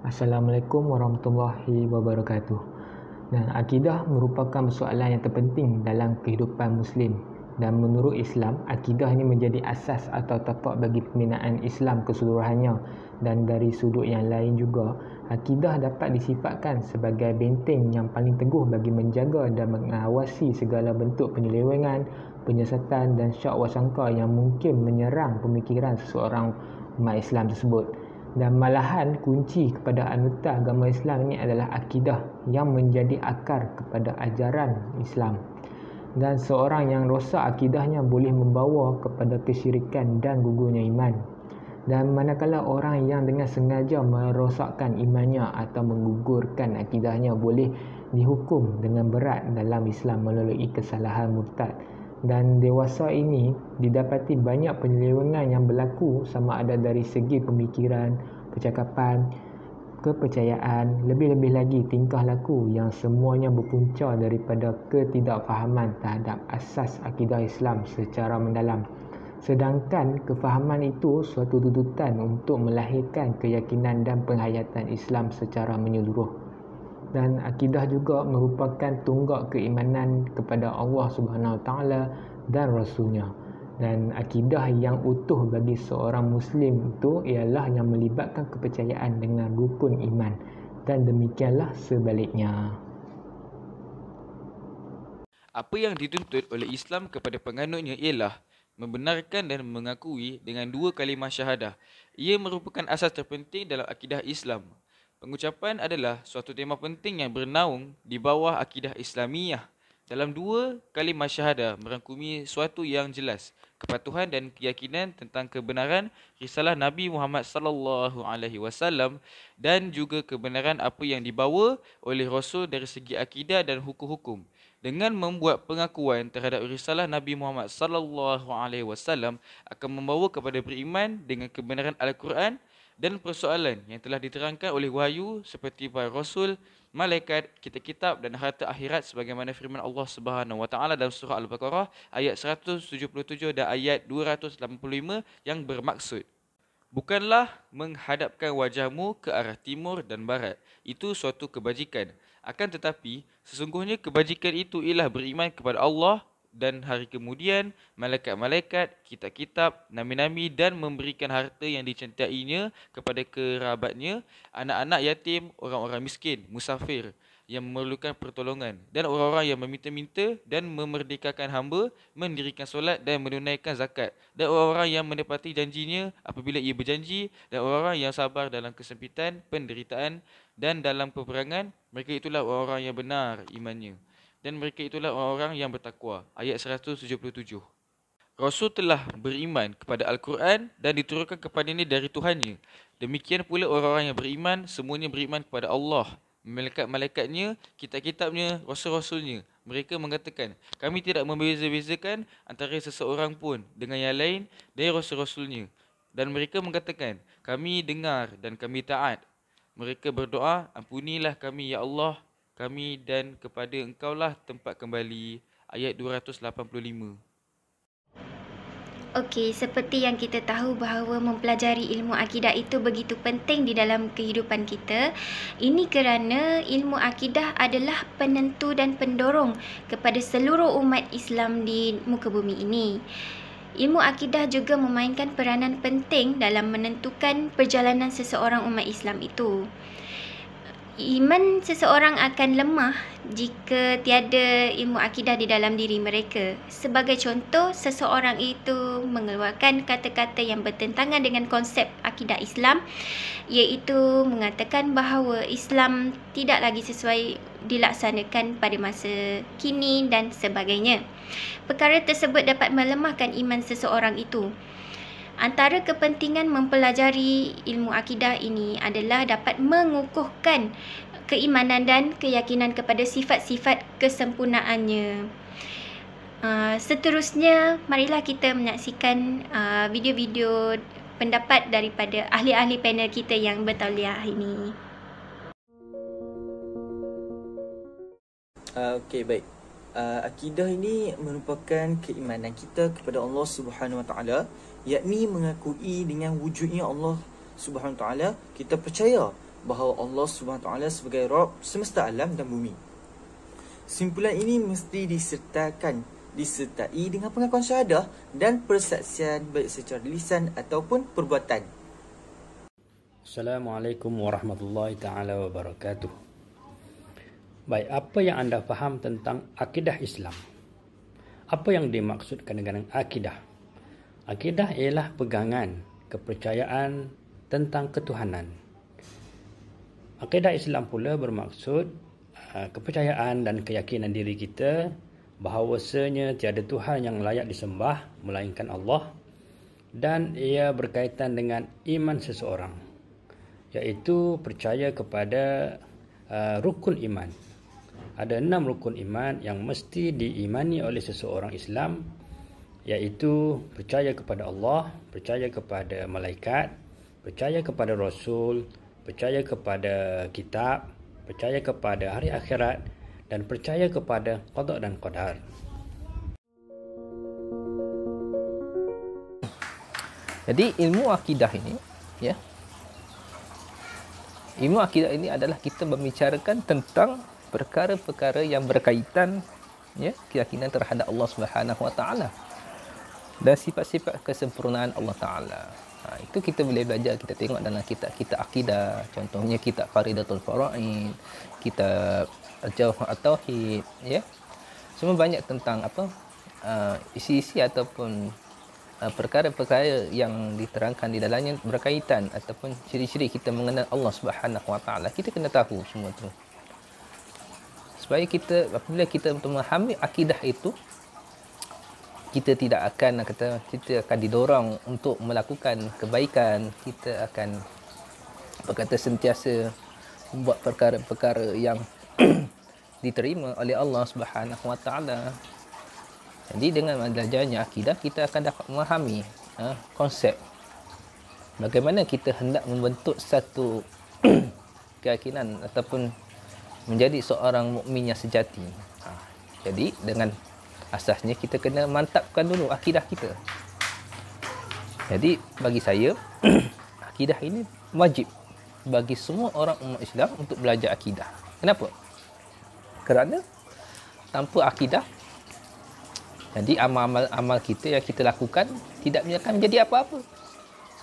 Assalamualaikum warahmatullahi wabarakatuh. Dan akidah merupakan soalan yang terpenting dalam kehidupan Muslim. Dan menurut Islam, akidah ini menjadi asas atau tapak bagi pembinaan Islam keseluruhannya. Dan dari sudut yang lain juga, akidah dapat disifatkan sebagai benteng yang paling teguh bagi menjaga dan mengawasi segala bentuk penyelewengan, penyesatan dan syak wasangka yang mungkin menyerang pemikiran seseorang umat Islam tersebut. Dan malahan kunci kepada anutan agama Islam ini adalah akidah yang menjadi akar kepada ajaran Islam. Dan seorang yang rosak akidahnya boleh membawa kepada kesyirikan dan gugurnya iman. Dan manakala orang yang dengan sengaja merosakkan imannya atau menggugurkan akidahnya boleh dihukum dengan berat dalam Islam melalui kesalahan murtad. Dan dewasa ini didapati banyak penyelewengan yang berlaku sama ada dari segi pemikiran, percakapan, kepercayaan, lebih-lebih lagi tingkah laku yang semuanya berpunca daripada ketidakfahaman terhadap asas akidah Islam secara mendalam. Sedangkan kefahaman itu suatu tuntutan untuk melahirkan keyakinan dan penghayatan Islam secara menyeluruh. Dan akidah juga merupakan tunggak keimanan kepada Allah Subhanahu Wa Taala dan Rasulnya. Dan akidah yang utuh bagi seorang Muslim itu ialah yang melibatkan kepercayaan dengan rukun iman. Dan demikianlah sebaliknya. Apa yang dituntut oleh Islam kepada penganutnya ialah membenarkan dan mengakui dengan dua kalimah syahadah. Ia merupakan asas terpenting dalam akidah Islam. Pengucapan adalah suatu tema penting yang bernaung di bawah akidah Islamiyah. Dalam dua kalimah syahadah merangkumi suatu yang jelas, kepatuhan dan keyakinan tentang kebenaran risalah Nabi Muhammad sallallahu alaihi wasallam dan juga kebenaran apa yang dibawa oleh Rasul dari segi akidah dan hukum-hukum. Dengan membuat pengakuan terhadap risalah Nabi Muhammad sallallahu alaihi wasallam akan membawa kepada beriman dengan kebenaran Al-Quran dan persoalan yang telah diterangkan oleh wahyu seperti para rasul, malaikat, kitab-kitab dan harta akhirat sebagaimana firman Allah Subhanahu Wa Taala dalam surah Al-Baqarah ayat 177 dan ayat 285 yang bermaksud, bukanlah menghadapkan wajahmu ke arah timur dan barat. Itu suatu kebajikan. Akan tetapi, sesungguhnya kebajikan itu ialah beriman kepada Allah dan hari kemudian, malaikat-malaikat, kitab-kitab, nabi-nabi dan memberikan harta yang dicintainya kepada kerabatnya, anak-anak yatim, orang-orang miskin, musafir yang memerlukan pertolongan dan orang-orang yang meminta-minta dan memerdekakan hamba, mendirikan solat dan menunaikan zakat, dan orang-orang yang menepati janjinya apabila ia berjanji, dan orang-orang yang sabar dalam kesempitan, penderitaan dan dalam peperangan. Mereka itulah orang-orang yang benar imannya, dan mereka itulah orang-orang yang bertakwa. Ayat 177. Rasul telah beriman kepada Al-Quran dan diturunkan kepadanya dari Tuhannya. Demikian pula orang-orang yang beriman, semuanya beriman kepada Allah, malaikat-malaikatnya, kitab-kitabnya, rasul-rasulnya. Mereka mengatakan, kami tidak membeza-bezakan antara seseorang pun dengan yang lain dari rasul-rasulnya. Dan mereka mengatakan, kami dengar dan kami taat. Mereka berdoa, ampunilah kami ya Allah, kami dan kepada engkaulah tempat kembali. Ayat 285. Okey, seperti yang kita tahu bahawa mempelajari ilmu akidah itu begitu penting di dalam kehidupan kita. Ini kerana ilmu akidah adalah penentu dan pendorong kepada seluruh umat Islam di muka bumi ini. Ilmu akidah juga memainkan peranan penting dalam menentukan perjalanan seseorang umat Islam itu. Iman seseorang akan lemah jika tiada ilmu akidah di dalam diri mereka. Sebagai contoh, seseorang itu mengeluarkan kata-kata yang bertentangan dengan konsep akidah Islam, iaitu mengatakan bahawa Islam tidak lagi sesuai dilaksanakan pada masa kini dan sebagainya. Perkara tersebut dapat melemahkan iman seseorang itu. Antara kepentingan mempelajari ilmu akidah ini adalah dapat mengukuhkan keimanan dan keyakinan kepada sifat-sifat kesempurnaannya. Seterusnya, marilah kita menyaksikan video-video pendapat daripada ahli-ahli panel kita yang bertauliah ini. Okey, baik. Akidah ini merupakan keimanan kita kepada Allah Subhanahu Wa Taala, yakni mengakui dengan wujudnya Allah Subhanahu Wa Taala. Kita percaya bahawa Allah Subhanahu Wa Taala sebagai Rabb semesta alam dan bumi. Simpulan ini mesti disertai dengan pengakuan syahadah dan persaksian baik secara lisan ataupun perbuatan. Assalamualaikum warahmatullahi taala wabarakatuh. Baik, apa yang anda faham tentang akidah Islam? Apa yang dimaksudkan dengan akidah? Akidah ialah pegangan, kepercayaan tentang ketuhanan. Akidah Islam pula bermaksud kepercayaan dan keyakinan diri kita bahawasanya tiada Tuhan yang layak disembah melainkan Allah, dan ia berkaitan dengan iman seseorang, iaitu percaya kepada rukun iman. Ada 6 rukun iman yang mesti diimani oleh seseorang Islam, iaitu percaya kepada Allah, percaya kepada malaikat, percaya kepada Rasul, percaya kepada kitab, percaya kepada hari akhirat, dan percaya kepada qada dan qadar. Jadi ilmu akidah ini, ilmu akidah ini adalah kita membicarakan tentang perkara-perkara yang berkaitan keyakinan terhadap Allah Subhanahu Wa Taala dan sifat-sifat kesempurnaan Allah Taala. Itu kita boleh belajar, kita tengok dalam kitab-kitab akidah, contohnya kitab Faridatul Faraid, kitab Jawhar At-Tauhid, semua banyak tentang isi-isi ataupun perkara-perkara yang diterangkan di dalamnya berkaitan ataupun ciri-ciri kita mengenal Allah Subhanahu Wa Taala. Kita kena tahu semua tu, supaya kita apabila kita memahami akidah itu, kita tidak akan kita akan didorong untuk melakukan kebaikan. Kita akan sentiasa membuat perkara-perkara yang diterima oleh Allah Subhanahu Wa Taala. Jadi dengan belajarnya akidah, kita akan dapat memahami konsep bagaimana kita hendak membentuk satu keyakinan ataupun menjadi seorang mukmin yang sejati. Jadi dengan asasnya kita kena mantapkan dulu akidah kita. Jadi bagi saya akidah ini wajib bagi semua orang umat Islam untuk belajar akidah. Kenapa? Kerana tanpa akidah, jadi amal-amal kita yang kita lakukan tidak akan menjadi apa-apa.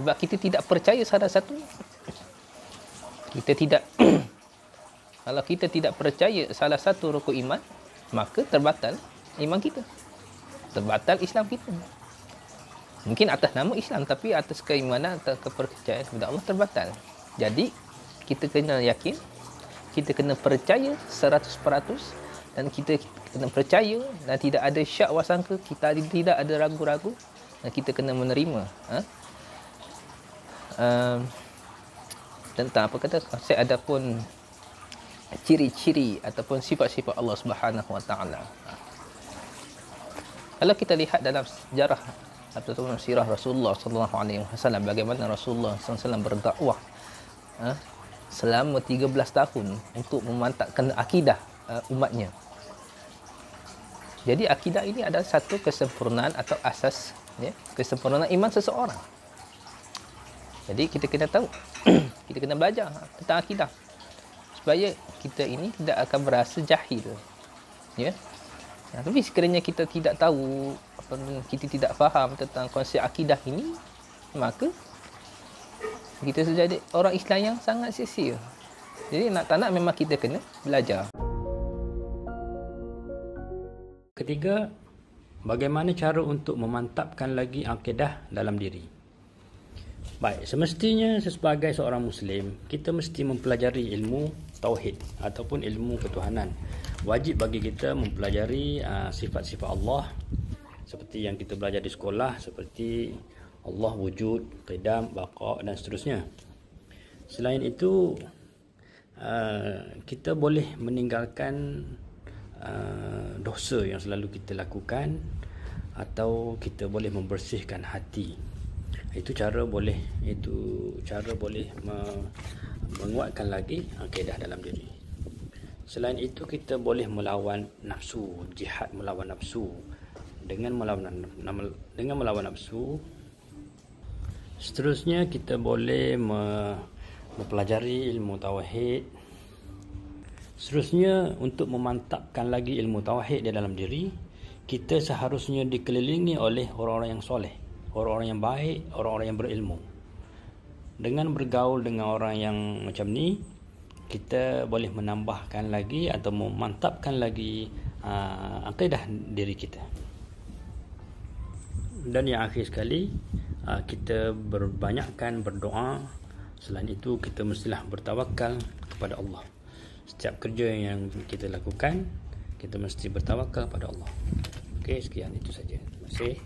Sebab kita tidak percaya salah satu. Kita tidak kalau kita tidak percaya salah satu rukun iman, maka terbatal iman kita. Terbatal Islam kita. Mungkin atas nama Islam, tapi atas keimanan atau kepercayaan kepada Allah terbatal. Jadi, kita kena yakin, kita kena percaya 100%, dan kita kena percaya dan tidak ada syak wasangka, kita tidak ada ragu-ragu, dan kita kena menerima tentang konsep adapun ciri-ciri ataupun sifat-sifat Allah Subhanahu Wa Taala. Kalau kita lihat dalam sejarah ataupun sirah Rasulullah sallallahu alaihi wasallam, bagaimana Rasulullah sallallahu alaihi wasallam berdakwah selama 13 tahun untuk memantapkan akidah umatnya. Jadi akidah ini adalah satu kesempurnaan atau asas kesempurnaan iman seseorang. Jadi kita kena tahu, kita kena belajar tentang akidah supaya kita ini tidak akan berasa jahil. Tapi sekiranya kita tidak tahu, kita tidak faham tentang konsep akidah ini, maka kita jadi orang Islam yang sangat sia-sia. Jadi nak tak nak memang kita kena belajar. Ketiga, bagaimana cara untuk memantapkan lagi akidah dalam diri? Baik, semestinya sebagai seorang Muslim, kita mesti mempelajari ilmu tauhid ataupun ilmu ketuhanan. Wajib bagi kita mempelajari sifat-sifat Allah seperti yang kita belajar di sekolah, seperti Allah wujud, qidam, baqa dan seterusnya. Selain itu, kita boleh meninggalkan dosa yang selalu kita lakukan, atau kita boleh membersihkan hati. Itu cara boleh menguatkan lagi akidah dalam diri. Selain itu, kita boleh melawan nafsu, jihad melawan nafsu. Dengan melawan nafsu, seterusnya kita boleh mempelajari ilmu tauhid. Seterusnya, untuk memantapkan lagi ilmu tauhid di dalam diri, kita seharusnya dikelilingi oleh orang-orang yang soleh, orang-orang yang baik, orang-orang yang berilmu. Dengan bergaul dengan orang yang macam ni, kita boleh menambahkan lagi atau memantapkan lagi akidah diri kita. Dan yang akhir sekali, kita berbanyakkan berdoa. Selain itu, kita mestilah bertawakal kepada Allah. Setiap kerja yang kita lakukan, kita mesti bertawakal pada Allah. Okey, sekian itu saja. Terima kasih.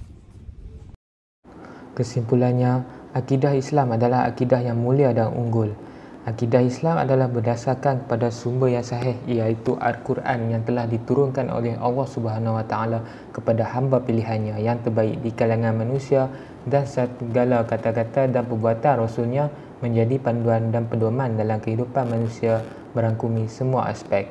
Kesimpulannya, akidah Islam adalah akidah yang mulia dan unggul. Akidah Islam adalah berdasarkan kepada sumber yang sahih, iaitu Al-Quran yang telah diturunkan oleh Allah Subhanahu Wa Taala kepada hamba pilihannya yang terbaik di kalangan manusia, dan segala kata-kata dan perbuatan Rasulnya menjadi panduan dan pedoman dalam kehidupan manusia merangkumi semua aspek.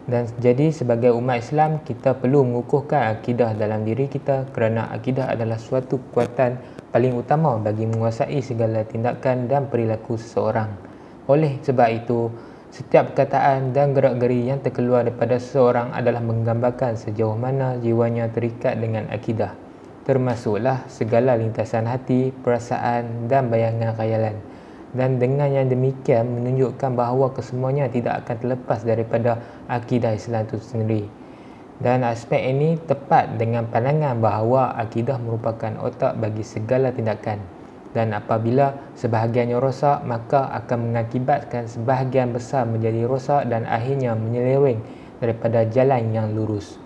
Dan jadi sebagai umat Islam, kita perlu mengukuhkan akidah dalam diri kita, kerana akidah adalah suatu kekuatan paling utama bagi menguasai segala tindakan dan perilaku seseorang. Oleh sebab itu, setiap perkataan dan gerak-geri yang terkeluar daripada seseorang adalah menggambarkan sejauh mana jiwanya terikat dengan akidah, termasuklah segala lintasan hati, perasaan dan bayangan khayalan. Dan dengan yang demikian menunjukkan bahawa kesemuanya tidak akan terlepas daripada akidah Islam itu sendiri. Dan aspek ini tepat dengan pandangan bahawa akidah merupakan otak bagi segala tindakan. Dan apabila sebahagiannya rosak, maka akan mengakibatkan sebahagian besar menjadi rosak dan akhirnya menyeleweng daripada jalan yang lurus.